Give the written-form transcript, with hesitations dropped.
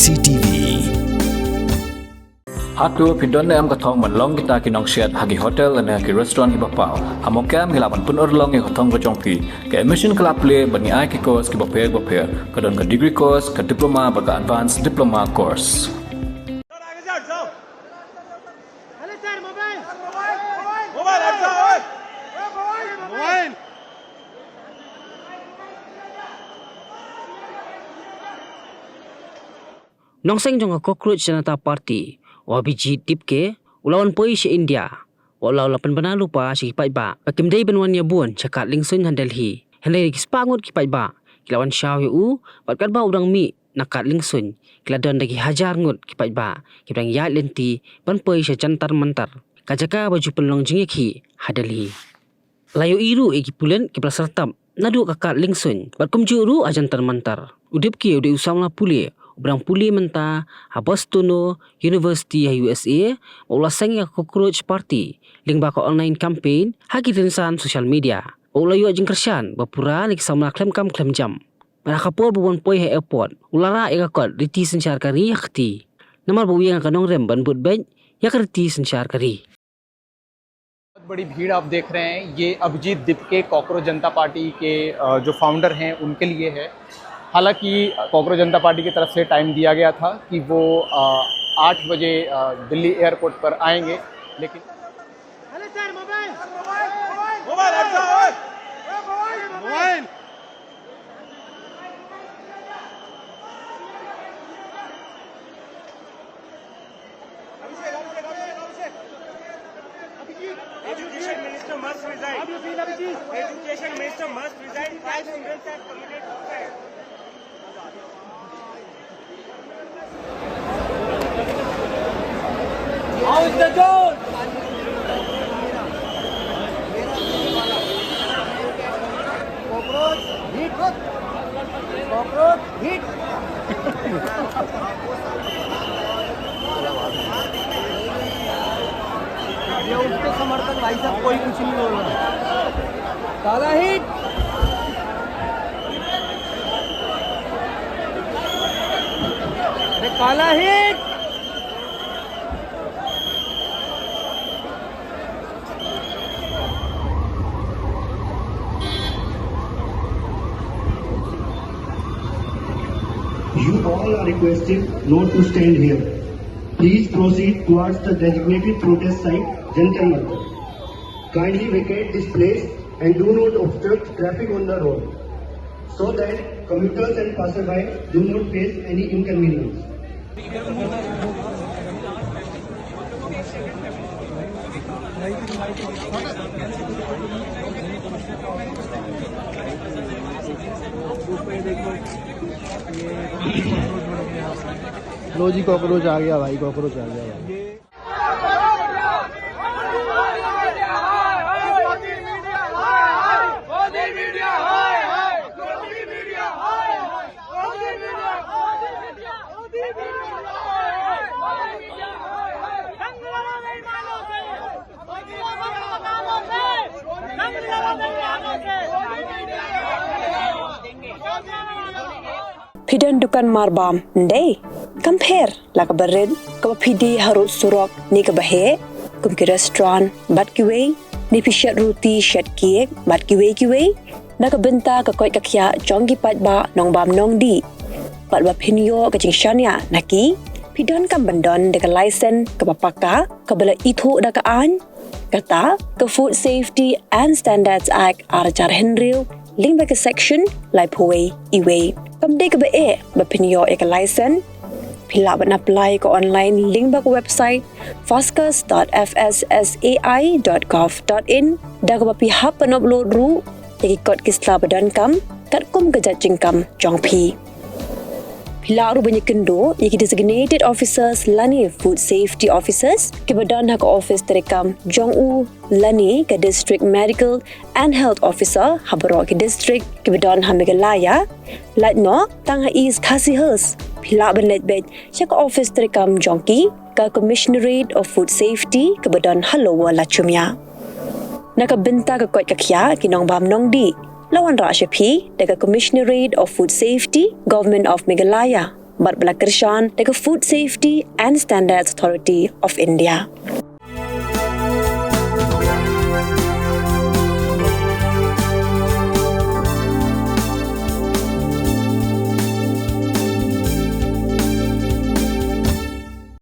CCTV Hatu pidon am katong manlong kita ki Nongseng hagi hotel dan hagi restoran ki bapau. Hamokam hilapan pun orlong ki katong ke jongpi. Ke emission kelap play bani ai ki course ki bapel kadon ke degree course ke diploma baga advanced diploma course. Nongseng jong Cockroach Janata Party wabiji tip ke ulawan poi si India walau lapan bana lupa si Paidbah pakim dei benwan ya buan cakat lingsun han Delhi henai spangut ki Paidbah kilawan shaw yu patkat ba udang mi nakat lingsun kiladon dagi Hajar Ngut ki Paidbah kibang ya lenti ban poi si jantar mantar ka Jaka baju pelong jing Ïakhih ha Delhi layu iru eki pulen ki sertam nadu kakat lingsun batkum juru ajantar mantar udip ki ude usam la puli Berang puli menta habas tuno University USA ulas sengya Cockroach Party ling baka online campaign hagi tensan social media ula yu ajeng kersian bapura nik samla klem jam rakapor buwan poi he airport ulara ekakot riti sensyar kari yakti namar bawiyang kanong rem ban bud ben yakriti sensyar kari. बहुत बड़ी भीड़ आप देख रहे हैं ये अभिजीत दीप के कॉकरोच जनता पार्टी के जो फाउंडर हैं उनके लिए है। हालांकि कॉकरोच जनता पार्टी की तरफ से टाइम दिया गया था कि वो 8 बजे दिल्ली एयरपोर्ट पर आएंगे लेकिन Education Minister must resign. Education Minister must resign. 5 students have committed suicide. How is the door? Cockroach, hit. Cockroach, hit. ये उसके समर्थक भाई साहब कोई कुछ नहीं बोल रहा। काला हिट, अरे काला hit. You all are requested not to stand here. Please proceed towards the designated protest site, Jantar Mantar. Kindly vacate this place and do not obstruct traffic on the road, so that commuters and passersby do not face any inconvenience. लो जी कॉकरोच आ गया भाई, कॉकरोच आ गया भाई। Pidan dukan marbam ndai compare la ka bered ka pidi harut surok ni ka bahe kum ki restaurant bat ki wei ni pishat roti shat kiek bat ki wei na ka benta ka koi ka khya chonggi Paidbah nong bam nong di Paidbah pinyo ka jingshania naki pidan kam bandon de ka license ka papaka ka bala ithu da ka an kata ka Food Safety and Standards Act Hajar Henry link back section lai phoi iwei Kamde ke be bapinyo ek license pila ban apply ko online link ba ko website fastcus.fssai.gov.in da ko pi hap an upload ru ek kod kisla badan kam kat kum ke jajing kam jongpi pila ru banyak kendo ek designated officers lani food safety officers ke badan hak office terekam jongu lani ke district medical and health officer habaro ke district ke badan hamigalaya Like no, tang is Kasihers. Pila ban let bed. Check office terekam jongki ka Commissionerate of Food Safety ke badan halowa la chumya. Nakabenta ka kot kakya kinong bam nong di. Lawan ra siya pi daga Commissionerate of Food Safety, Government of Meghalaya. bat bala Kirshan like Food Safety and Standards Authority of India.